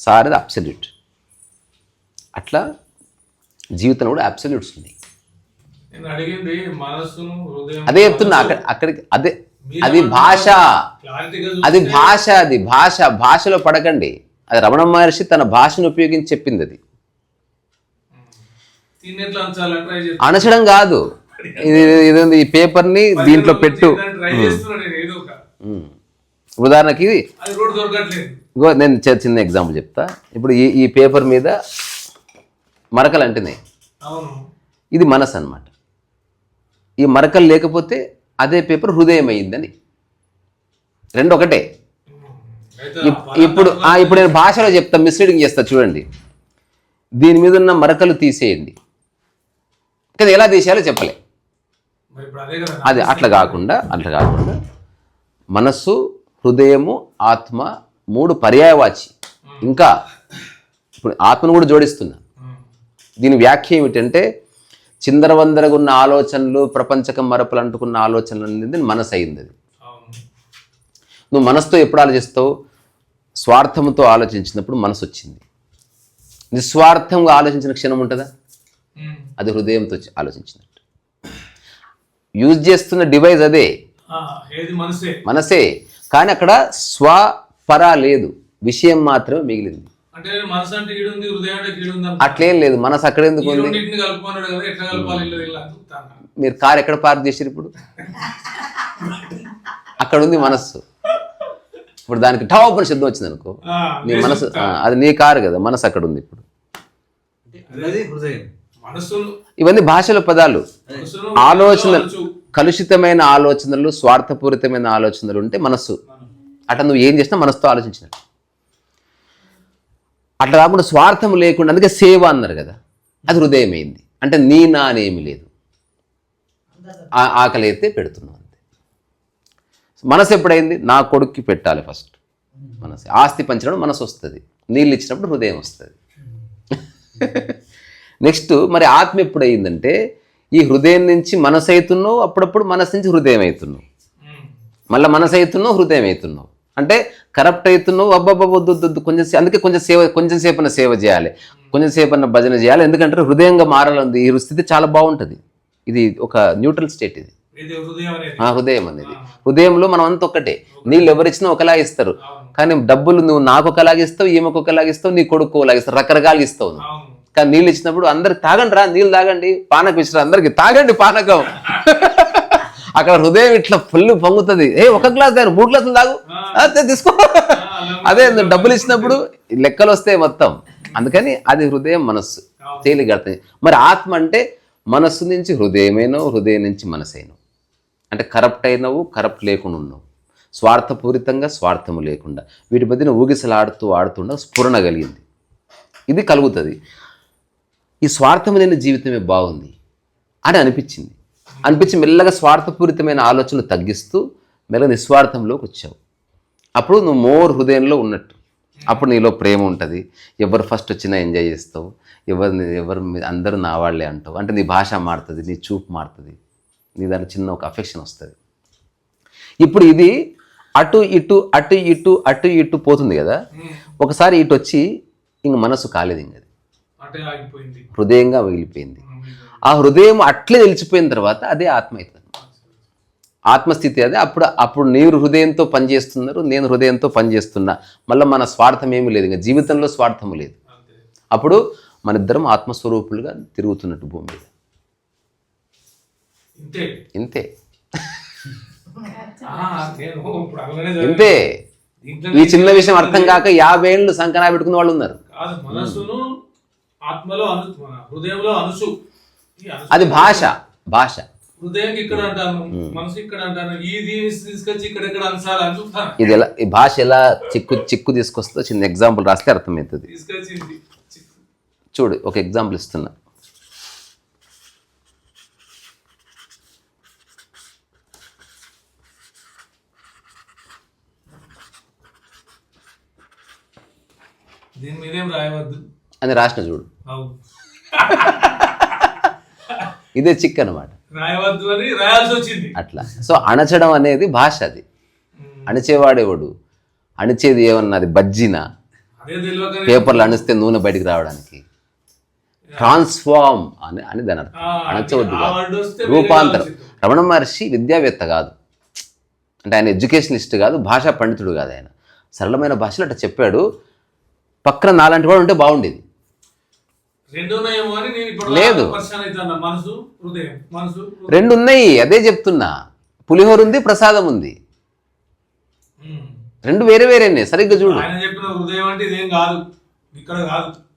సా అనేది అబ్సల్యూట్. అట్లా జీవితంలో కూడా అబ్సల్యూట్స్ ఉన్నాయి. అదే చెప్తున్నా అక్కడికి. అది భాష, అది భాషలో పడకండి. అది రమణ మహర్షి తన భాషను ఉపయోగించి చెప్పింది. అది అనచడం కాదు. ఇది ఈ పేపర్ని దీంట్లో పెట్టు. ఉదాహరణకి నేను చిన్న ఎగ్జాంపుల్ చెప్తా. ఇప్పుడు ఈ పేపర్ మీద మరకలు అంటున్నాయి. ఇది మనసు అన్నమాట. ఈ మరకలు లేకపోతే అదే పేపర్ హృదయం అయిందని. రెండు ఒకటే. ఇప్పుడు నేను భాషలో చెప్తా, మిస్లీడింగ్ చేస్తా చూడండి. దీని మీద ఉన్న మరకలు తీసేయండి. కానీ ఎలా తీసేయాలో చెప్పలే. అది అట్లా కాకుండా మనస్సు, హృదయము, ఆత్మ 3 పర్యాయవాచి. ఇంకా ఇప్పుడు ఆత్మను కూడా జోడిస్తున్నా. దీని వ్యాఖ్య ఏమిటంటే చిందరవందరగా ఉన్న ఆలోచనలు, ప్రపంచకం మరపులు అంటుకున్న ఆలోచనలు అనేది మనసు అయింది. అది నువ్వు మనసుతో ఎప్పుడు ఆలోచిస్తావు? స్వార్థంతో ఆలోచించినప్పుడు మనసు వచ్చింది. నిస్వార్థంగా ఆలోచించిన క్షణం ఉంటుందా? అది హృదయంతో ఆలోచించినట్టు. యూజ్ చేస్తున్న డివైస్ అదే, మనసే. కానీ అక్కడ స్వపర లేదు, విషయం మాత్రమే మిగిలింది. అట్లేం లేదు. మనసు అక్కడ ఎందుకు ఉంది? మీరు కారు ఎక్కడ పార్క్ చేసారు? ఇప్పుడు అక్కడ ఉంది మనస్సు. ఇప్పుడు దానికి టాప్ శబ్దం వచ్చింది అనుకో, నీ మనసు, అది నీ కారు కదా, మనసు అక్కడ ఉంది. ఇప్పుడు ఇవన్నీ భాషల పదాలు. ఆలోచనలు, కలుషితమైన ఆలోచనలు, స్వార్థపూరితమైన ఆలోచనలు ఉంటే మనస్సు. అట్లా నువ్వు ఏం చేసినా మనసుతో ఆలోచించినట్టు. అట్లా కాకుండా స్వార్థం లేకుండా, అందుకే సేవ అన్నారు కదా, అది హృదయమైంది. అంటే నీ నా అనేమి లేదు, ఆకలి అయితే పెడుతున్నావు అంతే. మనసు ఎప్పుడైంది? నా కొడుక్కి పెట్టాలి ఫస్ట్ మనసు. ఆస్తి పంచినప్పుడు మనసు వస్తుంది, నీళ్ళు ఇచ్చినప్పుడు హృదయం వస్తుంది. నెక్స్ట్ మరి ఆత్మ ఎప్పుడయిందంటే ఈ హృదయం నుంచి మనసు అవుతున్నావు, అప్పుడప్పుడు మనసు నుంచి హృదయం అవుతున్నావు, మళ్ళీ మనసు అవుతున్నావు, హృదయం అవుతున్నావు. అంటే కరప్ట్ అవుతున్నావు. అబ్బబ్బొద్దు కొంచెం, అందుకే కొంచెం సేపన్న సేవ చేయాలి, కొంచెం సేపన్న భజన చేయాలి. ఎందుకంటే హృదయంగా మారాలంది. ఈ స్థితి చాలా బాగుంటుంది. ఇది ఒక న్యూట్రల్ స్టేట్. ఇది హృదయం అనేది. హృదయంలో మనం అంతా ఒక్కటే. నీళ్ళు ఎవరిచ్చినా ఒకలా ఇస్తారు, కానీ డబ్బులు నువ్వు నాకు ఒకలాగా ఇస్తావు, ఈమెకు ఒకలాగా ఇస్తావు, నీ కొడుకు ఒకలాగా ఇస్తావు, రకరకాలు ఇస్తావు. కానీ నీళ్ళు ఇచ్చినప్పుడు అందరికి తాగండి రా, నీళ్ళు తాగండి, పానకం ఇచ్చిన అందరికి తాగండి పానకం. అక్కడ హృదయం ఇట్లా ఫుల్ పొంగుతుంది. 1 గ్లాస్ తాగు, 3 గ్లాసులు తాగు, తీసుకో. అదే డబ్బులు ఇచ్చినప్పుడు లెక్కలు వస్తాయి మొత్తం. అందుకని అది హృదయం, మనస్సు తేలిగడుతుంది. మరి ఆత్మ అంటే మనస్సు నుంచి హృదయమైనవు, హృదయం నుంచి మనసైనవు. అంటే కరప్ట్ అయినవు, కరప్ట్ లేకుండా ఉన్నావు, స్వార్థపూరితంగా, స్వార్థము లేకుండా, వీటి మధ్యన ఆడుతుండ స్ఫురణ కలిగింది. ఇది కలుగుతుంది. ఈ స్వార్థం లేని జీవితమే బాగుంది అని అనిపించి మెల్లగా స్వార్థపూరితమైన ఆలోచనలు తగ్గిస్తూ మెల్లగా నిస్వార్థంలోకి వచ్చావు. అప్పుడు నువ్వు మోర్ హృదయంలో ఉన్నట్టు. అప్పుడు నీలో ప్రేమ ఉంటుంది. ఎవరు ఫస్ట్ వచ్చినా ఎంజాయ్ చేస్తావు, ఎవరు అందరూ నా వాళ్ళే అంటావు. అంటే నీ భాష మారుతుంది, నీ చూపు మారుతుంది, నీ దాని చిన్న ఒక అఫెక్షన్ వస్తుంది. ఇప్పుడు ఇది అటు ఇటు పోతుంది కదా. ఒకసారి ఇటు వచ్చి ఇంక మనసు కాలేదు, ఇంక హృదయంగా మిగిలిపోయింది. ఆ హృదయం అట్లే నిలిచిపోయిన తర్వాత అదే ఆత్మ అవుతుంది, ఆత్మస్థితి అదే. అప్పుడు మీరు హృదయంతో పనిచేస్తున్నారు, నేను హృదయంతో పనిచేస్తున్నా. మళ్ళీ మన స్వార్థం ఏమీ లేదు, ఇంకా జీవితంలో స్వార్థము లేదు. అప్పుడు మన ఇద్దరం ఆత్మస్వరూపులుగా తిరుగుతున్నట్టు భూమి మీద. ఇంతే ఇంతే. ఈ చిన్న విషయం అర్థం కాక 50 ఏళ్ళు సంకనా పెట్టుకున్న వాళ్ళు ఉన్నారు. అది భాష. ఇది ఎలా, ఈ భాష ఎలా చిక్కు తీసుకొస్తుందో చిన్న ఎగ్జాంపుల్ రాస్తే అర్థమవుతుంది. చూడు, ఒక ఎగ్జాంపుల్ ఇస్తున్నా. అని రాసిన చూడు. ఇదే చిక్ అనమాట. అట్లా. సో అణచడం అనేది భాష. అది అణిచేవాడేవాడు, అణిచేది ఏమన్నా అది బజ్జినా, పేపర్లు అణిస్తే నూనె బయటికి రావడానికి. ట్రాన్స్ఫార్మ్ అని దాని అర్థం. అణచవద్దు, రూపాంతరం. రమణ మహర్షి విద్యావేత్త కాదు, అంటే ఆయన ఎడ్యుకేషనిస్ట్ కాదు, భాషా పండితుడు కాదు. ఆయన సరళమైన భాషలో అట్లా చెప్పాడు. పక్కన నాలాంటి వాడు ఉంటే బాగుండేది. లేదు, రెండు ఉన్నాయి, అదే చెప్తున్నా. పులిహోర ఉంది, ప్రసాదం ఉంది, రెండు వేరే వేరేనే. సరిగ్గా చూడు.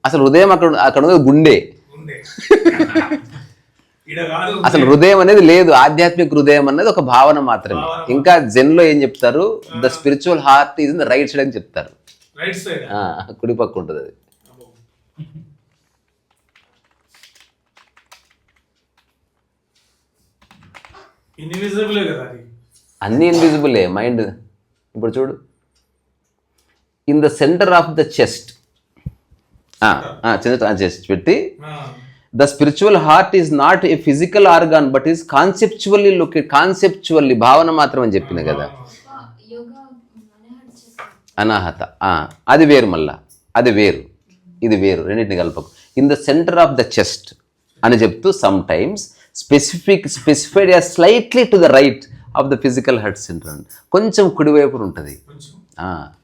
అసలు హృదయం అక్కడ ఉన్నది గుండె. అసలు హృదయం అనేది లేదు. ఆధ్యాత్మిక హృదయం అనేది ఒక భావన మాత్రమే. ఇంకా జెన్ లో ఏం చెప్తారు, the spiritual heart is in the right side అని చెప్తారు. కుడి పక్క ఉంటుంది అది. అన్ని ఇన్విజిబులే మైండ్. ఇప్పుడు చూడు, in the centre of the chest, chest పెట్టి, the spiritual heart is not a physical organ but is conceptually locate. Conceptually భావన మాత్రం అని చెప్పింది కదా. అనాహత అది వేరు, మళ్ళా అది వేరు, ఇది వేరు, రెండింటిని కలపకు. In the centre of the chest అని చెప్తూ sometimes specified as slightly to the right of the physical heart centre. కొంచెం కుడివైపు ఉంటుంది.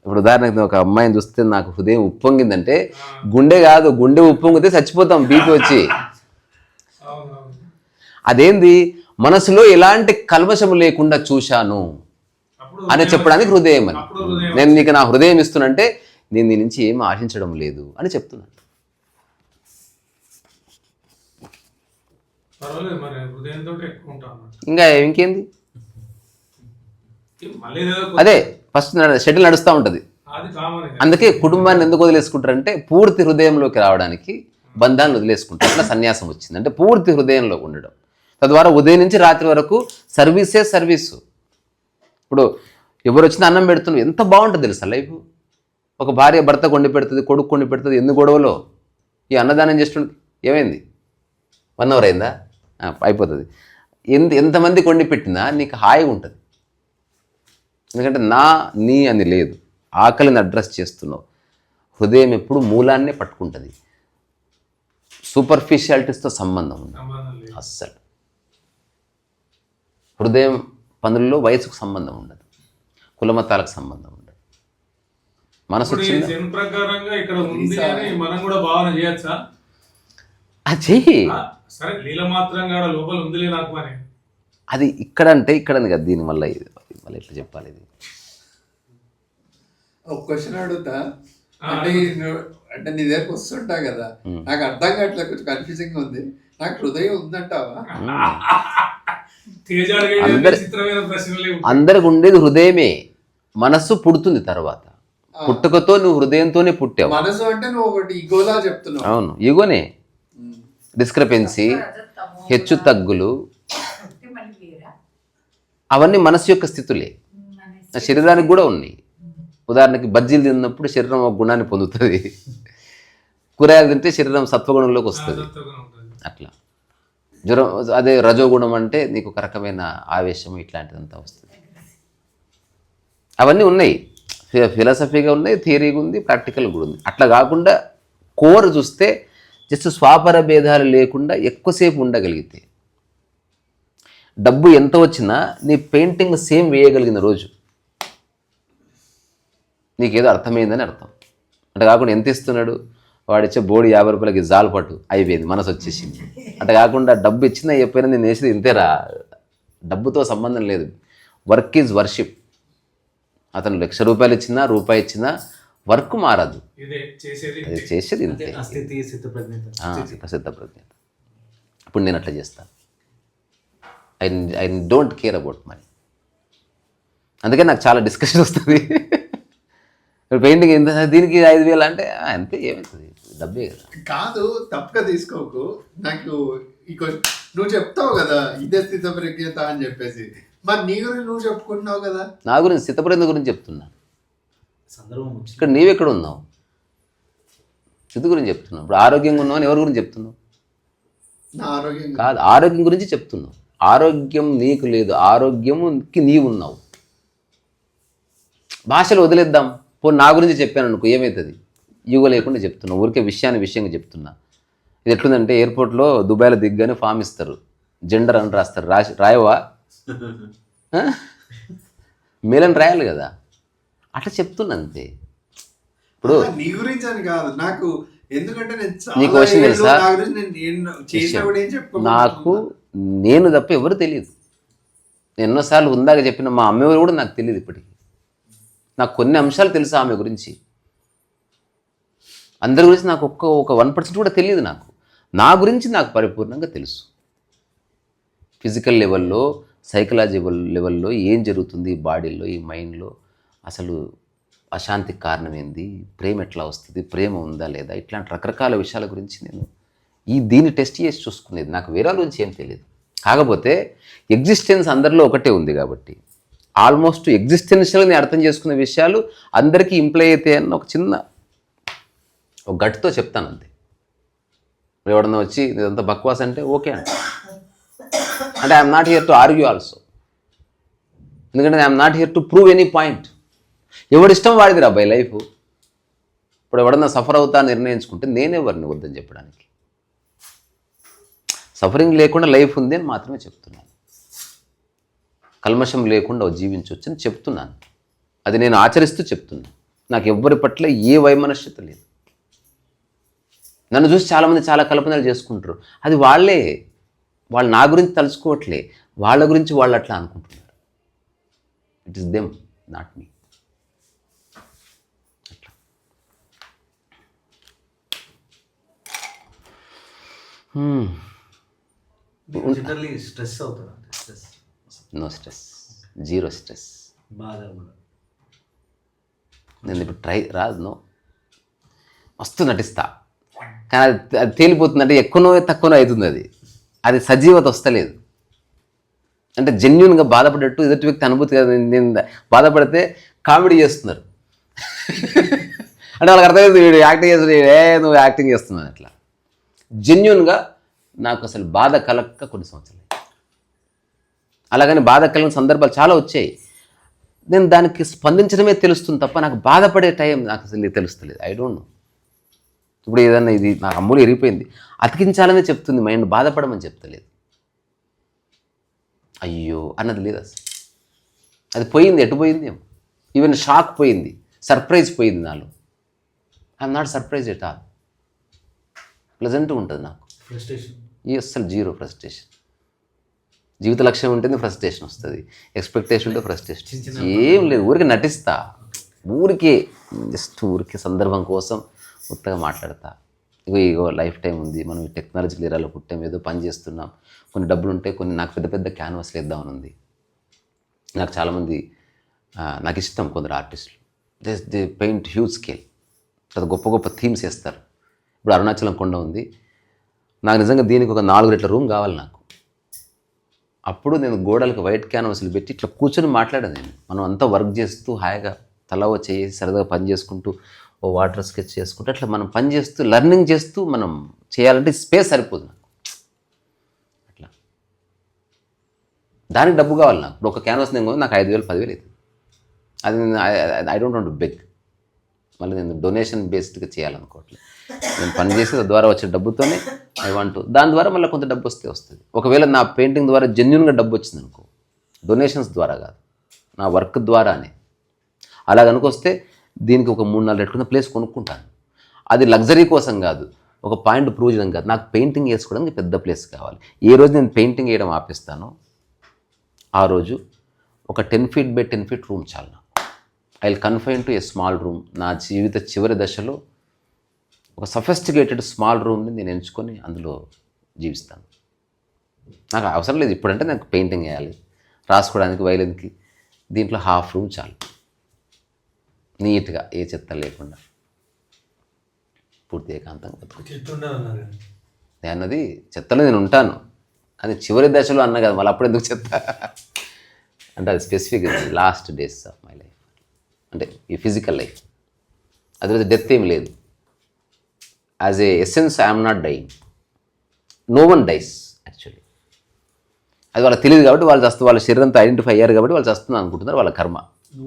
ఇప్పుడు ఉదాహరణకు ఒక అమ్మాయిని చూస్తే నాకు హృదయం ఉప్పొంగిందంటే, గుండె కాదు, గుండె ఉప్పొంగితే చచ్చిపోతాం బీపీ వచ్చి. అదేంది, మనసులో ఎలాంటి కల్మషము లేకుండా చూశాను అని చెప్పడానికి హృదయం అని. నేను నీకు నా హృదయం ఇస్తున్నంటే నేను నీ నుంచి ఏం ఆశించడం లేదు అని చెప్తున్నాను. ఇంకా ఇంకేంది, అదే ఫస్ట్ షటిల్ నడుస్తూ ఉంటుంది. అందుకే కుటుంబాన్ని ఎందుకు వదిలేసుకుంటారంటే పూర్తి హృదయంలోకి రావడానికి బంధాన్ని వదిలేసుకుంటారు. అట్లా సన్యాసం వచ్చింది అంటే పూర్తి హృదయంలో ఉండడం. తద్వారా ఉదయం నుంచి రాత్రి వరకు సర్వీసే సర్వీసు. ఇప్పుడు ఎవరు వచ్చినా అన్నం పెడుతున్నావు, ఎంత బాగుంటుంది తెలుసా లైఫ్. ఒక భార్య భర్త కొండి పెడుతుంది, కొడుకు కొండి పెడుతుంది. ఎన్ని గొడవలో ఈ అన్నదానం చేస్తుంటే ఏమైంది, 1 hour అయిందా, అయిపోతుంది. ఎంతమంది కొండి పెట్టినా నీకు హాయిగా ఉంటుంది. ఎందుకంటే నీ అని లేదు, ఆకలిని అడ్రస్ చేస్తున్నావు. హృదయం ఎప్పుడు మూలాన్నే పట్టుకుంటుంది. సూపర్ఫిషియాలిటీస్తో సంబంధం ఉంది అస్సలు. హృదయం పనుల్లో వయసుకు సంబంధం ఉండదు, కులమతాలకు సంబంధం ఉండదు. మనసు అది ఇక్కడ అంటే ఇక్కడ కదా. దీని వల్ల మళ్ళీ ఎట్లా చెప్పాలి, ఇది ఒక క్వశ్చన్ అడుగుతా. అంటే నీ దగ్గరకు వస్తుంటా కదా, నాకు అర్థం కావట్లేదు, కొంచెం కన్ఫ్యూజింగ్ ఉంది. నాకు హృదయం ఉందంటావా? అందరికి ఉండేది హృదయమే. మనస్సు పుడుతుంది తర్వాత. పుట్టుకతో నువ్వు హృదయంతోనే పుట్టావు. మనసు అంటే నువ్వు ఒకటి ఈగోలా చెప్తున్నావు. అవును, ఈగోనే. డిస్క్రపెన్సీ, హెచ్చు తగ్గులు, అవన్నీ మనసు యొక్క స్థితులే. శరీరానికి కూడా ఉన్నాయి. ఉదాహరణకి బజ్జీలు తిన్నప్పుడు శరీరం ఒక గుణాన్ని పొందుతుంది, కూరగాయలు తింటే శరీరం సత్వగుణంలోకి వస్తుంది. అట్లా జ్వరం, అదే రజోగుణం అంటే నీకు ఒక రకమైన ఆవేశం ఇట్లాంటిదంతా వస్తుంది. అవన్నీ ఉన్నాయి, ఫిలాసఫీగా ఉన్నాయి, థియరీగా ఉంది, ప్రాక్టికల్ కూడా ఉంది. అట్లా కాకుండా కోర్ చూస్తే జస్ట్ స్వాపర భేదాలు లేకుండా ఎక్కువసేపు ఉండగలిగితే, డబ్బు ఎంత వచ్చినా నీ పెయింటింగ్ సేమ్ వేయగలిగిన రోజు నీకేదో అర్థమైందని అర్థం. అంటే కాకుండా ఎంత ఇస్తున్నాడు వాడిచ్చే బోడి 50 రూపాయలకి జాలు పట్టు అయిపోయింది, మనసు వచ్చేసింది. అంటే కాకుండా డబ్బు ఇచ్చినా చెప్పినా నేను వేసేది ఇంతేరా, డబ్బుతో సంబంధం లేదు. Work is worship. అతను 1,00,000 రూపాయలు ఇచ్చినా, రూపాయి ఇచ్చినా వర్క్ మారదు, అది చేసేది ఇంతే. సిద్ధప్రజ్ఞత. ఇప్పుడు నేను అట్లా చేస్తాను. I don't care about money. అందుకే నాకు చాలా డిస్కషన్ వస్తుంది. పెయింటింగ్ ఎంత, దీనికి 5,000 అంటే అంతే, ఏమవుతుంది, డబ్బే కదా. కాదు, తప్పుగా తీసుకోకు. నాకు నువ్వు చెప్తావు కదా ఇదే స్థితప్రజ్ఞత అని చెప్పేసి, మరి నీ గురించి నువ్వు చెప్పుకుంటున్నావు కదా. నా గురించి స్థితప్రజ్ఞత గురించి చెప్తున్నా. ఇక్కడ నీవెక్కడ ఉన్నావు, స్థితి గురించి చెప్తున్నావు. ఇప్పుడు ఆరోగ్యంగా ఉన్నావు అని ఎవరి గురించి చెప్తున్నావు? నా ఆరోగ్యం కాదు, ఆరోగ్యం గురించి చెప్తున్నావు. ఆరోగ్యం నీకు లేదు, ఆరోగ్యంకి నీవు ఉన్నావు. భాషలు వదిలేద్దాం. పో నా గురించి చెప్పాను అనుకో, ఏమవుతుంది? ఈగో లేకుండా చెప్తున్నా, ఊరికే విషయంగా చెప్తున్నా. ఇది ఎట్లుందంటే ఎయిర్పోర్ట్లో దుబాయ్లో దిగ్గానే ఫామ్ ఇస్తారు, జెండర్ అని రాస్తారు, రాయవా మేలని రాయాలి కదా, అట్లా చెప్తున్నా అంతే. ఇప్పుడు నీ గురించి అని కాదు, నాకు ఎందుకంటే నేను నీకు చాలా విషయం ఏళ్ళు తెలుసా? నా గురించి నేను చేసినా కూడా ఏం నాకు చెప్పుకోను. నేను తప్ప ఎవరు తెలియదు. నేను ఎన్నోసార్లు ఉందాక చెప్పిన మా అమ్మ ఎవరు కూడా నాకు తెలియదు ఇప్పటికీ. నాకు కొన్ని అంశాలు తెలుసు ఆమె గురించి, అందరి గురించి నాకు ఒక 1% కూడా తెలియదు. నా గురించి నాకు పరిపూర్ణంగా తెలుసు. ఫిజికల్ లెవెల్లో, సైకలాజీ లెవెల్లో ఏం జరుగుతుంది ఈ బాడీలో, ఈ మైండ్లో, అసలు అశాంతికి కారణం ఏంది, ప్రేమ ఎట్లా వస్తుంది, ప్రేమ ఉందా లేదా, ఇట్లాంటి రకరకాల విషయాల గురించి నేను దీన్ని టెస్ట్ చేసి చూసుకునేది. నాకు వేరే గురించి ఏం తెలియదు. కాకపోతే ఎగ్జిస్టెన్స్ అందరిలో ఒకటే ఉంది కాబట్టి ఆల్మోస్ట్ ఎగ్జిస్టెన్షియల్ని అర్థం చేసుకునే విషయాలు అందరికీ ఇంప్లై అవుతాయి అన్న ఒక చిన్న ఒక గట్టితో చెప్తాను అంతే. ఎవడన్నా వచ్చి ఇదంతా బక్వాస్ అంటే ఓకే అంటే I'm not here to argue also, ఎందుకంటే I'm not here to prove any point. ఎవడిష్టం వాడిదిరా బై లైఫ్. ఇప్పుడు ఎవడన్నా సఫర్ అవుతా నిర్ణయించుకుంటే నేనెవరిని వద్దని చెప్పడానికి. సఫరింగ్ లేకుండా లైఫ్ ఉంది అని మాత్రమే చెప్తున్నాను. కల్మషం లేకుండా జీవించవచ్చు అని చెప్తున్నాను. అది నేను ఆచరిస్తూ చెప్తున్నాను. నాకు ఎవ్వరి పట్ల ఏ వైమనస్యత లేదు. నన్ను చూసి చాలామంది చాలా కల్పనలు చేసుకుంటారు. అది వాళ్ళు నా గురించి తలుచుకోవట్లే, వాళ్ళ గురించి వాళ్ళు అట్లా అనుకుంటున్నారు. It is them, not me. Stress అవుతుంది. No stress, zero stress. బాధ కూడా నేను ఇప్పుడు రాదు, నో. మస్తు నటిస్తా, కానీ అది తేలిపోతుందంటే ఎక్కువనో తక్కువనో అవుతుంది. అది సజీవత వస్తలేదు. అంటే జెన్యున్గా బాధపడేట్టు ఎదుటి వ్యక్తి అనుభూతి కదా. నేను బాధపడితే కామెడీ చేస్తున్నారు అంటే వాళ్ళకి అర్థమైంది, వీడు యాక్టింగ్ చేస్తున్నాడు, నువ్వు యాక్టింగ్ చేస్తున్నావు అట్లా. జెన్యున్గా నాకు అసలు బాధ కలక్క కొన్ని సంవత్సరాలు. అలాగని బాధ కలిగిన సందర్భాలు చాలా వచ్చాయి. నేను దానికి స్పందించడమే తెలుస్తుంది తప్ప నాకు బాధపడే టైం నాకు అసలు తెలుస్తలేదు. I don't know. ఇప్పుడు ఏదన్నా ఇది నాకు అమ్ములు ఎరిగిపోయింది, అతికించాలనే చెప్తుంది మైండ్, బాధపడమని చెప్తలేదు. అయ్యో అన్నది లేదు అసలు. అది పోయింది, ఎటు పోయింది ఏమో. ఈవెన్ షాక్ పోయింది, సర్ప్రైజ్ పోయింది నాలో. I'm not surprise at all. ప్లెజెంట్గా ఉంటుంది నాకు. ఫ్రస్ట్రేషన్ ఈ అస్సలు జీరో ఫ్రస్ట్రేషన్. జీవిత లక్ష్యం ఉంటేనే ఫ్రస్ట్రేషన్ వస్తుంది, ఎక్స్పెక్టేషన్ ఉంటే ఫ్రస్ట్రేషన్ ఏం లేదు. ఊరికే నటిస్తా, ఊరికే సందర్భం కోసం ఉత్తగా మాట్లాడతా. ఇగో లైఫ్ టైం ఉంది, మనం ఈ టెక్నాలజికల్ ఏరాలో పుట్టాం, ఏదో పని చేస్తున్నాం, కొన్ని డబ్బులు ఉంటాయి, కొన్ని నాకు పెద్ద పెద్ద క్యాన్వాస్లు వేద్దామని ఉంది. నాకు చాలామంది నాకు ఇష్టం కొందరు ఆర్టిస్టులు, దే పెయింట్ హ్యూజ్ స్కేల్, తర్వాత గొప్ప గొప్ప థీమ్స్ వేస్తారు. ఇప్పుడు అరుణాచలం కొండ ఉంది, నాకు నిజంగా దీనికి ఒక 4 రెట్ల రూమ్ కావాలి నాకు. అప్పుడు నేను గోడలకు వైట్ క్యాన్వాస్లు పెట్టి ఇట్లా కూర్చొని మాట్లాడాను. నేను మనం అంతా వర్క్ చేస్తూ హాయిగా తలవ చేసి సరదాగా పని చేసుకుంటూ ఓ వాటర్ స్కెచ్ చేసుకుంటూ అట్లా మనం పని చేస్తూ లెర్నింగ్ చేస్తూ మనం చేయాలంటే స్పేస్ సరిపోదు నాకు. అట్లా దానికి డబ్బు కావాలి నాకు. ఇప్పుడు ఒక క్యాన్వాస్ నేను నాకు 5,000 10,000 అవుతుంది. అది I don't want to beg. మళ్ళీ నేను డొనేషన్ బేస్డ్గా చేయాలనుకోవట్లేదు. నేను పని చేసి ద్వారా వచ్చే డబ్బుతోనే ఐ వాంట్, దాని ద్వారా మళ్ళీ కొంత డబ్బు వస్తుంది. ఒకవేళ నా పెయింటింగ్ ద్వారా జెన్యున్గా డబ్బు వచ్చింది అనుకో, డొనేషన్స్ ద్వారా కాదు, నా వర్క్ ద్వారానే. అలాగనుకొస్తే దీనికి ఒక 3-4 రెట్ల ప్లేస్ కొనుక్కుంటాను. అది లగ్జరీ కోసం కాదు, ఒక పాయింట్ ప్రూవ్ చేయడం కాదు, నాకు పెయింటింగ్ వేసుకోవడానికి పెద్ద ప్లేస్ కావాలి. ఏ రోజు నేను పెయింటింగ్ వేయడం ఆపిస్తానో ఆ రోజు ఒక 10 feet by 10 feet రూమ్ చాలు నాకు. I will confine to a small room. నా జీవిత చివరి దశలో ఒక సఫిస్టికేటెడ్ స్మాల్ రూమ్ని నేను ఎంచుకొని అందులో జీవిస్తాను. నాకు అవసరం లేదు ఇప్పుడంటే నాకు పెయింటింగ్ వేయాలి, రాసుకోవడానికి, వైలెన్కి. దీంట్లో హాఫ్ రూమ్ చాలు, నీట్గా ఏ చెత్త లేకుండా పూర్తి ఏకాంతంగా. అన్నది చెత్తలో నేను ఉంటాను, అది చివరి దశలో అన్న కదా, మళ్ళీ అప్పుడు ఎందుకు చెత్త అంటే అది specific last days of my life, అంటే ఈ ఫిజికల్ లైఫ్. అది డెత్ ఏమి లేదు. As a essence I'm not dying. No one dies actually. అది వాళ్ళకి తెలియదు కాబట్టి వాళ్ళు చస్తూ, వాళ్ళ శరీరంతో ఐడెంటిఫై అయ్యారు కాబట్టి వాళ్ళు చస్తున్నారు అనుకుంటున్నారు, వాళ్ళ కర్మ. No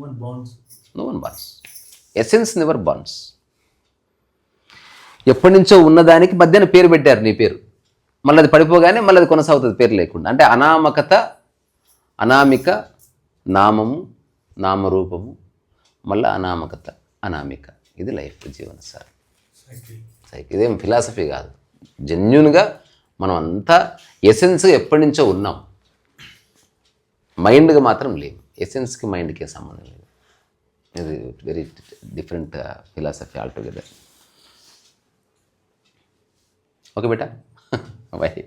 one borns. Essence never borns. ఎప్పటి నుంచో ఉన్నదానికి మధ్యన పేరు పెట్టారు నీ పేరు, మళ్ళీ అది పడిపోగానే మళ్ళీ అది కొనసాగుతుంది పేరు లేకుండా. అంటే అనామకత, అనామిక, నామము, నామరూపము, మళ్ళీ అనామకత, అనామిక. ఇది లైఫ్, జీవన సార్. ఇదేం ఫిలాసఫీ కాదు, జెన్యున్గా మనం అంతా ఎసెన్స్ ఎప్పటి నుంచో ఉన్నాం, మైండ్గా మాత్రం లేవు. ఎసెన్స్కి మైండ్కి సంబంధం లేదు. ఇది very different philosophy altogether. Okay బేటా, బాయ్.